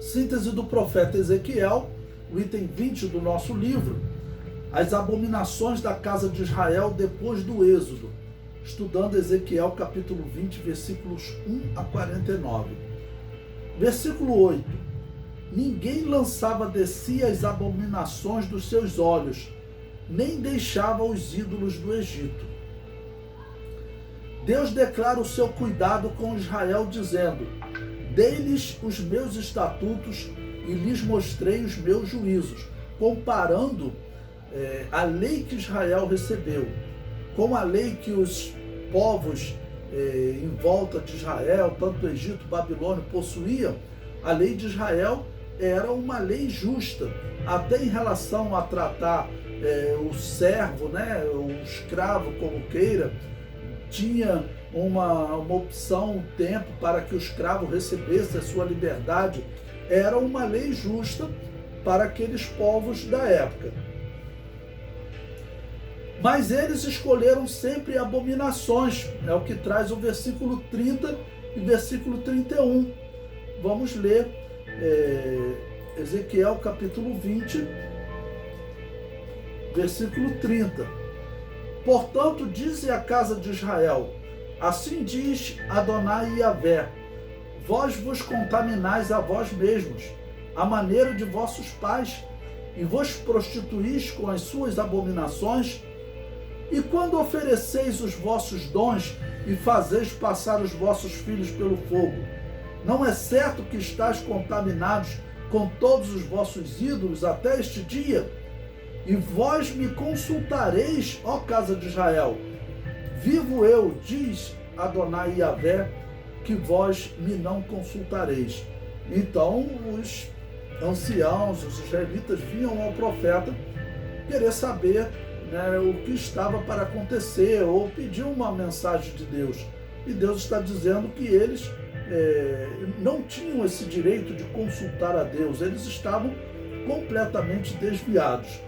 Síntese do profeta Ezequiel, o item 20 do nosso livro, as abominações da casa de Israel depois do Êxodo, estudando Ezequiel capítulo 20, versículos 1 a 49. Versículo 8. Ninguém lançava de si as abominações dos seus olhos, nem deixava os ídolos do Egito. Deus declara o seu cuidado com Israel, dizendo: dei-lhes os meus estatutos e lhes mostrei os meus juízos, comparando a lei que Israel recebeu com a lei que os povos em volta de Israel, tanto do Egito, Babilônia, possuíam. A lei de Israel era uma lei justa, até em relação a tratar o servo, né, o escravo, como queira. Tinha uma opção, um tempo para que o escravo recebesse a sua liberdade. Era uma lei justa para aqueles povos da época. Mas eles escolheram sempre abominações, é o que traz o versículo 30 e versículo 31. Vamos ler Ezequiel capítulo 20, versículo 30. Portanto, dize a casa de Israel: assim diz Adonai Yahvé, vós vos contaminais a vós mesmos, à maneira de vossos pais, e vos prostituís com as suas abominações. E quando ofereceis os vossos dons e fazeis passar os vossos filhos pelo fogo, não é certo que estáis contaminados com todos os vossos ídolos até este dia? E vós me consultareis, ó casa de Israel. Vivo eu, diz Adonai Yahvé, que vós me não consultareis. Então os anciãos, os israelitas, vinham ao profeta querer saber, né, o que estava para acontecer, ou pedir uma mensagem de Deus. E Deus está dizendo que eles não tinham esse direito de consultar a Deus, eles estavam completamente desviados.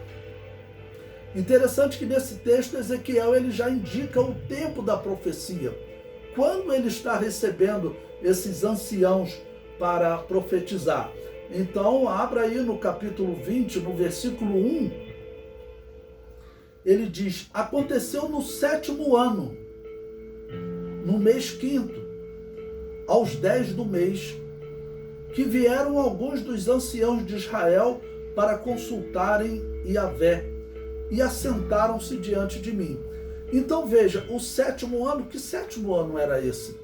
Interessante que nesse texto Ezequiel ele já indica o tempo da profecia. Quando ele está recebendo esses anciãos para profetizar. Então, abra aí no capítulo 20, no versículo 1, ele diz: aconteceu no 7º ano, no mês 5º, aos 10 do mês, que vieram alguns dos anciãos de Israel para consultarem Yahvé, e assentaram-se diante de mim. Então veja, o 7º ano, que 7º ano era esse?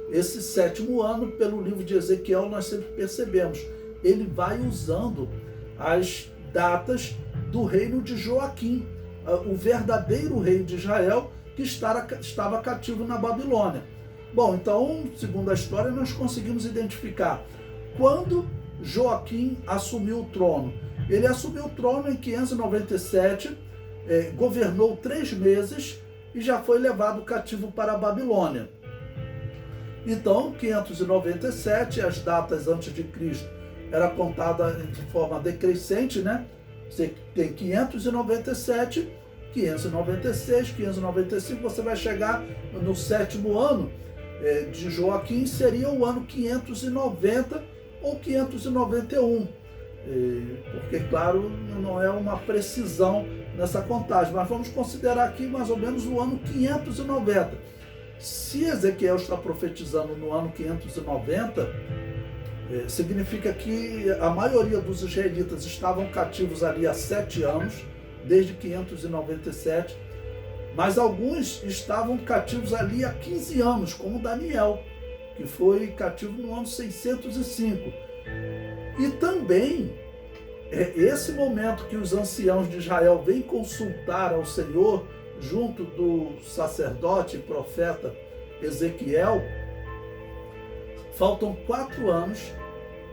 Esse 7º ano, pelo livro de Ezequiel, nós sempre percebemos, ele vai usando as datas do reino de Joaquim, o verdadeiro rei de Israel, que estava cativo na Babilônia. Bom, então, segundo a história, nós conseguimos identificar quando Joaquim assumiu o trono. Ele assumiu o trono em 597, governou 3 meses e já foi levado cativo para a Babilônia. Então, 597, as datas antes de Cristo era contada de forma decrescente, né? Você tem 597, 596, 595, você vai chegar no 7º ano de Joaquim, seria o ano 590 ou 591. Porque, claro, não é uma precisão nessa contagem, mas vamos considerar aqui mais ou menos o ano 590. Se Ezequiel está profetizando no ano 590, significa que a maioria dos israelitas estavam cativos ali há 7 anos, desde 597, mas alguns estavam cativos ali há 15 anos, como Daniel, que foi cativo no ano 605. E também, esse momento que os anciãos de Israel vêm consultar ao Senhor, junto do sacerdote e profeta Ezequiel, faltam 4 anos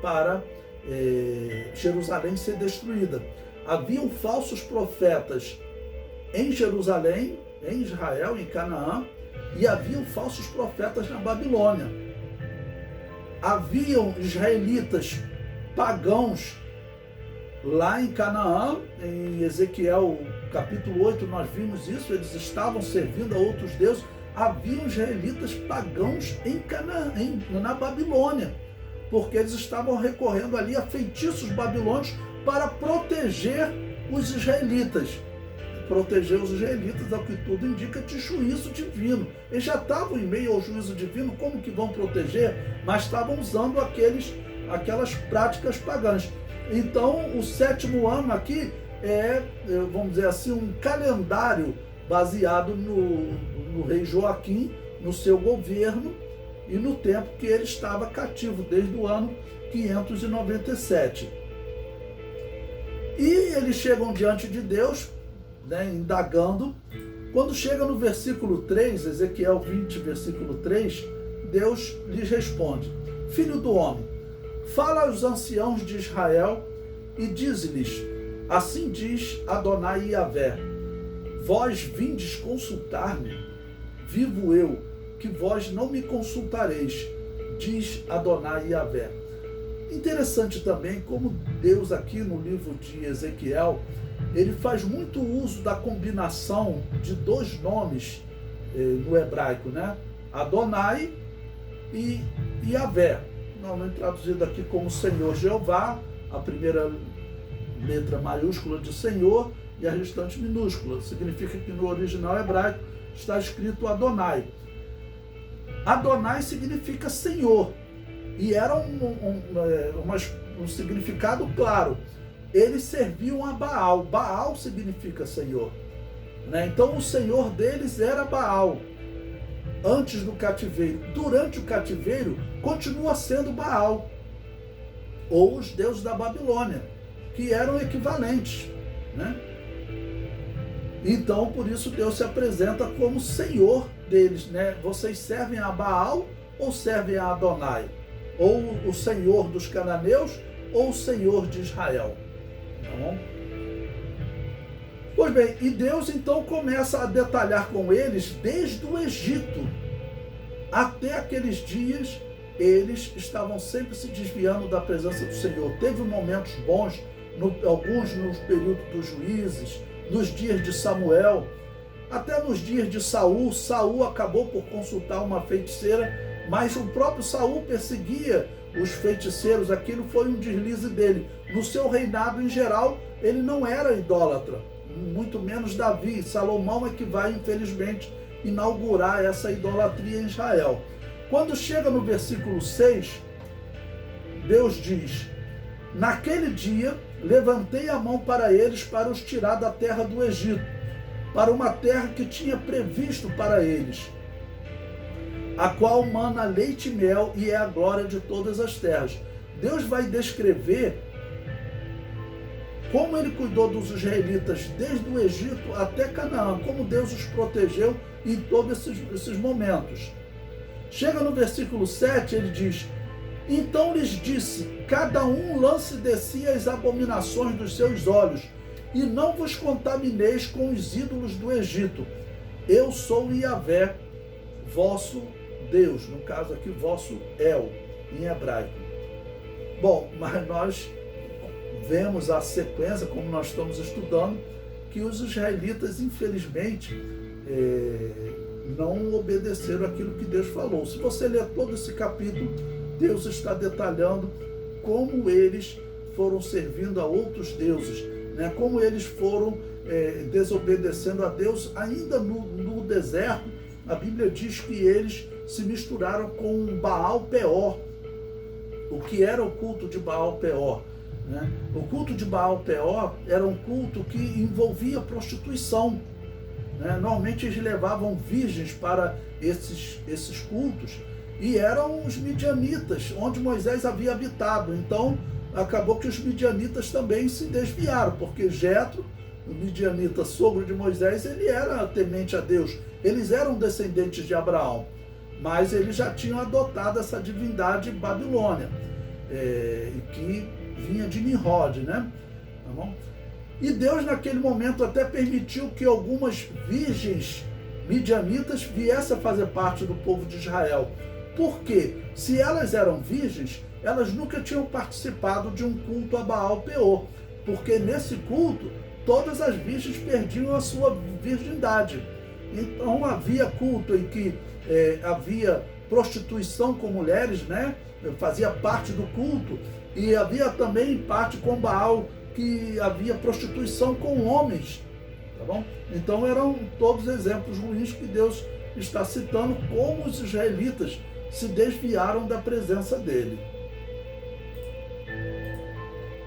para Jerusalém ser destruída. Haviam falsos profetas em Jerusalém, em Israel, em Canaã, e haviam falsos profetas na Babilônia. Haviam israelitas pagãos lá em Canaã, em Ezequiel capítulo 8 nós vimos isso, eles estavam servindo a outros deuses. Haviam israelitas pagãos em Canaã, na Babilônia. porque eles estavam recorrendo ali a feitiços babilônios para proteger os israelitas. Proteger os israelitas, ao que tudo indica, de juízo divino. Eles já estavam em meio ao juízo divino, como que vão proteger? Mas estavam usando aquelas práticas pagãs. Então, o 7º ano aqui é, vamos dizer assim, um calendário baseado no rei Joaquim, no seu governo e no tempo que ele estava cativo, desde o ano 597. E eles chegam diante de Deus, né, indagando. Quando chega no versículo 3, Ezequiel 20, versículo 3, Deus lhes responde: Filho do homem, fala aos anciãos de Israel e dize-lhes: assim diz Adonai Yahvé, vós vindes consultar-me, vivo eu, que vós não me consultareis, diz Adonai Yahvé. Interessante também como Deus aqui no livro de Ezequiel, ele faz muito uso da combinação de dois nomes no hebraico, né? Adonai e Yahvé, normalmente traduzido aqui como Senhor Jeová, a primeira letra maiúscula de Senhor e a restante minúscula. Significa que no original hebraico está escrito Adonai. Adonai significa Senhor, e era um significado claro. Eles serviam a Baal. Baal significa Senhor, né? Então o Senhor deles era Baal antes do cativeiro. Durante o cativeiro continua sendo Baal, ou os deuses da Babilônia, que eram equivalentes, né? Então, por isso Deus se apresenta como Senhor deles, né? Vocês servem a Baal ou servem a Adonai? Ou o Senhor dos cananeus ou o Senhor de Israel? Tá bom? Pois bem, e Deus então começa a detalhar com eles desde o Egito até aqueles dias. Eles estavam sempre se desviando da presença do Senhor. Teve momentos bons, alguns no período dos juízes, nos dias de Samuel, até nos dias de Saul. Saul acabou por consultar uma feiticeira, mas o próprio Saul perseguia os feiticeiros. Aquilo foi um deslize dele. No seu reinado em geral, ele não era idólatra, muito menos Davi. Salomão é que vai, infelizmente, inaugurar essa idolatria em Israel. Quando chega no versículo 6, Deus diz: naquele dia levantei a mão para eles para os tirar da terra do Egito, para uma terra que tinha previsto para eles, a qual mana leite e mel, e é a glória de todas as terras. Deus vai descrever como ele cuidou dos israelitas desde o Egito até Canaã, como Deus os protegeu em todos esses momentos. Chega no versículo 7, ele diz: então lhes disse, cada um lance de si as abominações dos seus olhos, e não vos contamineis com os ídolos do Egito. Eu sou Yahvé, vosso Deus, no caso aqui, vosso El, em hebraico. Bom, mas nós vemos a sequência, como nós estamos estudando, que os israelitas, infelizmente, não obedeceram aquilo que Deus falou. Se você ler todo esse capítulo, Deus está detalhando como eles foram servindo a outros deuses, né? Como eles foram desobedecendo a Deus ainda no deserto. A Bíblia diz que eles se misturaram com Baal Peor. O que era o culto de Baal Peor, né? O culto de Baal Peor era um culto que envolvia prostituição, né? Normalmente eles levavam virgens para esses cultos, e eram os midianitas, onde Moisés havia habitado. Então acabou que os midianitas também se desviaram, porque Jetro, o midianita, sogro de Moisés, ele era temente a Deus. Eles eram descendentes de Abraão, mas eles já tinham adotado essa divindade babilônia, que vinha de Nimrod, né? Tá bom? E Deus, naquele momento, até permitiu que algumas virgens midianitas viessem a fazer parte do povo de Israel. Porque, se elas eram virgens, elas nunca tinham participado de um culto a Baal Peor, porque nesse culto todas as virgens perdiam a sua virgindade. Então havia culto em que havia prostituição com mulheres, né? Fazia parte do culto, e havia também parte com Baal, que havia prostituição com homens, tá bom? Então eram todos exemplos ruins que Deus está citando como os israelitas se desviaram da presença dele.